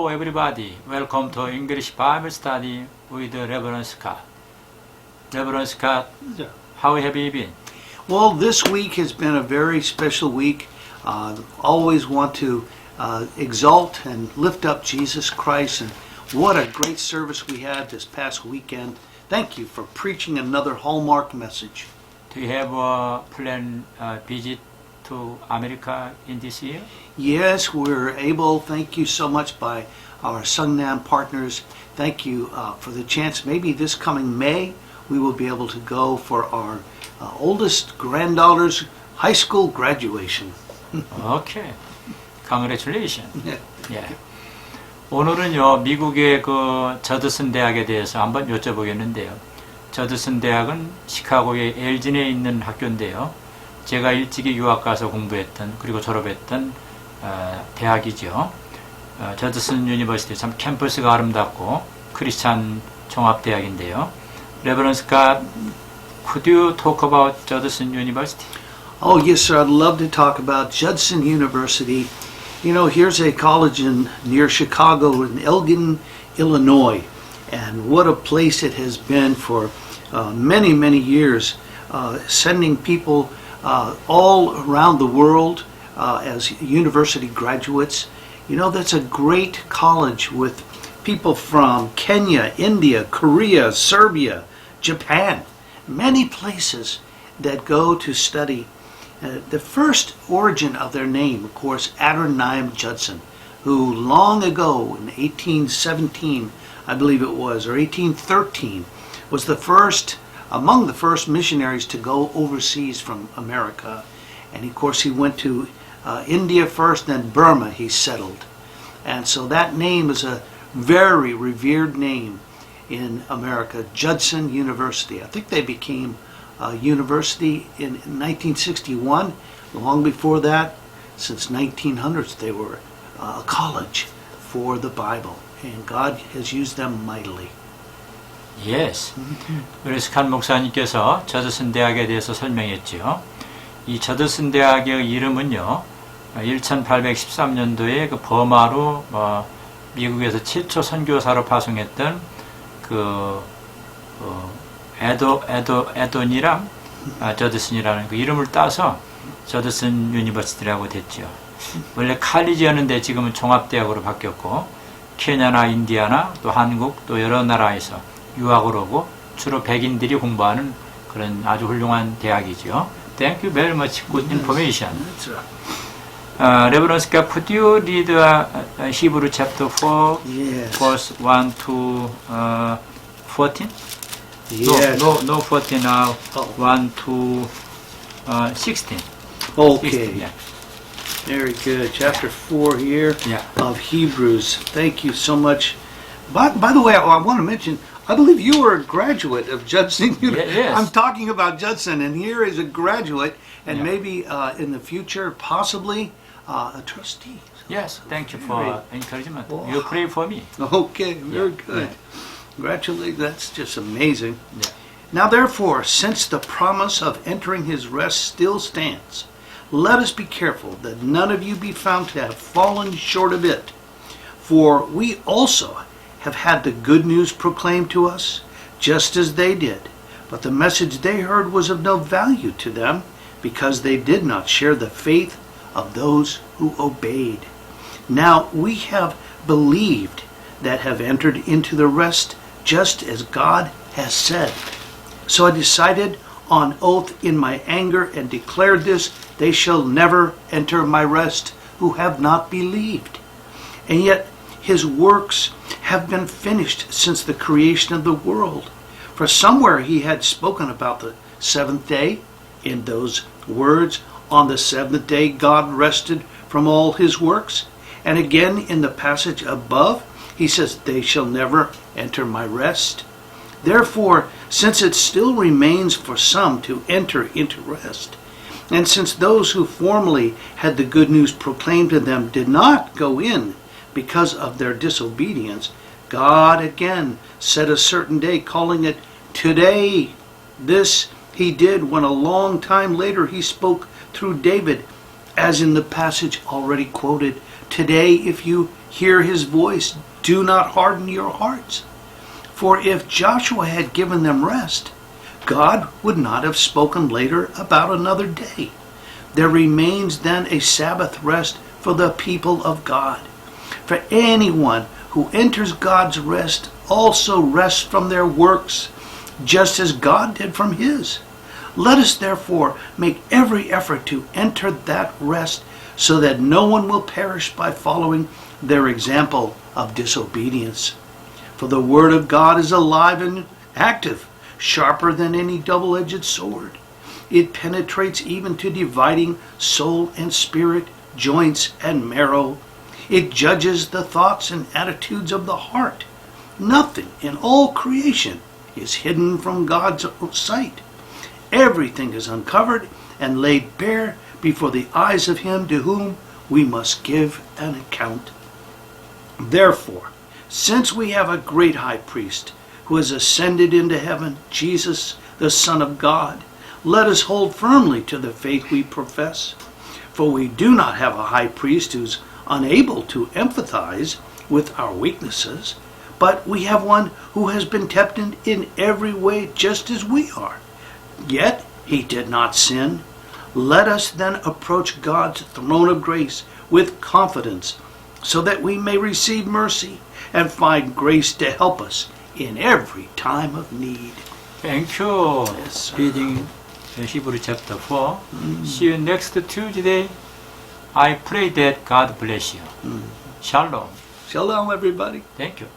Hello everybody, welcome to English Bible Study with Reverend Scott. Reverend Scott, how have you been? Well, this week has been a very special week. Always want to exalt and lift up Jesus Christ, and what a great service we had this past weekend. Thank you for preaching another Hallmark message. Do you have a planned visit to America in this year? Yes, we're able, thank you so much by our Sungnam partners. Thank you for the chance. Maybe this coming May, we will be able to go for our oldest granddaughter's high school graduation. Okay, congratulations. Yeah. 오늘은요, 미국의 그 저드슨 대학에 대해서 한번 여쭤보겠는데요. 저드슨 대학은 시카고의 엘진에 있는 학교인데요. 제가 일찍이 유학 가서 공부했던 그리고 졸업했던 대학이죠. 저드슨 유니버시티 참 캠퍼스가 아름답고 크리스찬 종합대학인데요. Reverend Scott, could you talk about Judson University? Oh, yes, sir. I'd love to talk about Judson University. You know, here's a college near Chicago in Elgin, Illinois. And what a place it has been for many, many years, sending people all around the world as university graduates. You know, that's a great college with people from Kenya, India, Korea, Serbia, Japan, many places that go to study. The first origin of their name, of course, Adoniram Judson, who long ago in 1817, I believe it was, or 1813, was the first, among the first missionaries to go overseas from America. And of course he went to India first, then Burma he settled. And so that name is a very revered name in America, Judson University. I think they became a university in 1961. Long before that, since 1900s, they were a college for the Bible. And God has used them mightily. Yes. 우리 스칸 목사님께서 저드슨 대학에 대해서 설명했죠. 이 저드슨 대학의 이름은요, 1813년도에 그 버마로 미국에서 최초 선교사로 파송했던 그 에도니람 저드슨이라는 그 이름을 따서 저드슨 유니버시티라고 됐죠. 원래 칼리지였는데 지금은 종합대학으로 바뀌었고, 케냐나 인디아나 또 한국 또 여러 나라에서 유학을 오고 주로 백인들이 공부하는 그런 아주 훌륭한 대학이죠. Thank you very much. Good information. Reverend Scott, could you read Hebrew chapter 4, Yes. verse 1 to 14? Yes. No 14 now. 1 to 16. Okay. 16, yeah. Very good. Chapter 4 here of Hebrews. Thank you so much. By the way, I want to mention, I believe you were a graduate of Judson University. Yes. I'm talking about Judson, and here is a graduate, and maybe in the future, possibly a trustee. Yes, thank you for encouragement. You pray for me. Okay, very good. Congratulations. That's just amazing. Yeah. Now therefore, since the promise of entering his rest still stands, let us be careful that none of you be found to have fallen short of it. For we also have had the good news proclaimed to us, just as they did. But the message they heard was of no value to them, because they did not share the faith of those who obeyed. Now we have believed that have entered into the rest, just as God has said. So I decided on oath in my anger and declared this, they shall never enter my rest who have not believed. And yet his works have been finished since the creation of the world. For somewhere he had spoken about the seventh day in those words, on the seventh day God rested from all his works. And again in the passage above, he says, they shall never enter my rest. Therefore, since it still remains for some to enter into rest, and since those who formerly had the good news proclaimed to them did not go in because of their disobedience, God again set a certain day, calling it today. This he did when a long time later he spoke through David As in the passage already quoted, today if you hear his voice, do not harden your hearts. For if Joshua had given them rest, God would not have spoken later about another day. There remains then a Sabbath rest for the people of God. For anyone who enters God's rest also rests from their works, just as God did from his. Let us therefore make every effort to enter that rest, so that no one will perish by following their example of disobedience. For the word of God is alive and active, sharper than any double-edged sword. It penetrates even to dividing soul and spirit, joints and marrow. It judges the thoughts and attitudes of the heart. Nothing in all creation is hidden from God's sight. Everything is uncovered and laid bare before the eyes of him to whom we must give an account. Therefore, since we have a great high priest who has ascended into heaven, Jesus, the Son of God, let us hold firmly to the faith we profess. For we do not have a high priest who's unable to empathize with our weaknesses, but we have one who has been tempted in every way just as we are. Yet he did not sin. Let us then approach God's throne of grace with confidence, so that we may receive mercy and find grace to help us in every time of need. Thank you. Yes, sir. Reading Hebrew chapter 4. See you next Tuesday. I pray that God bless you. Shalom. Shalom, everybody. Thank you.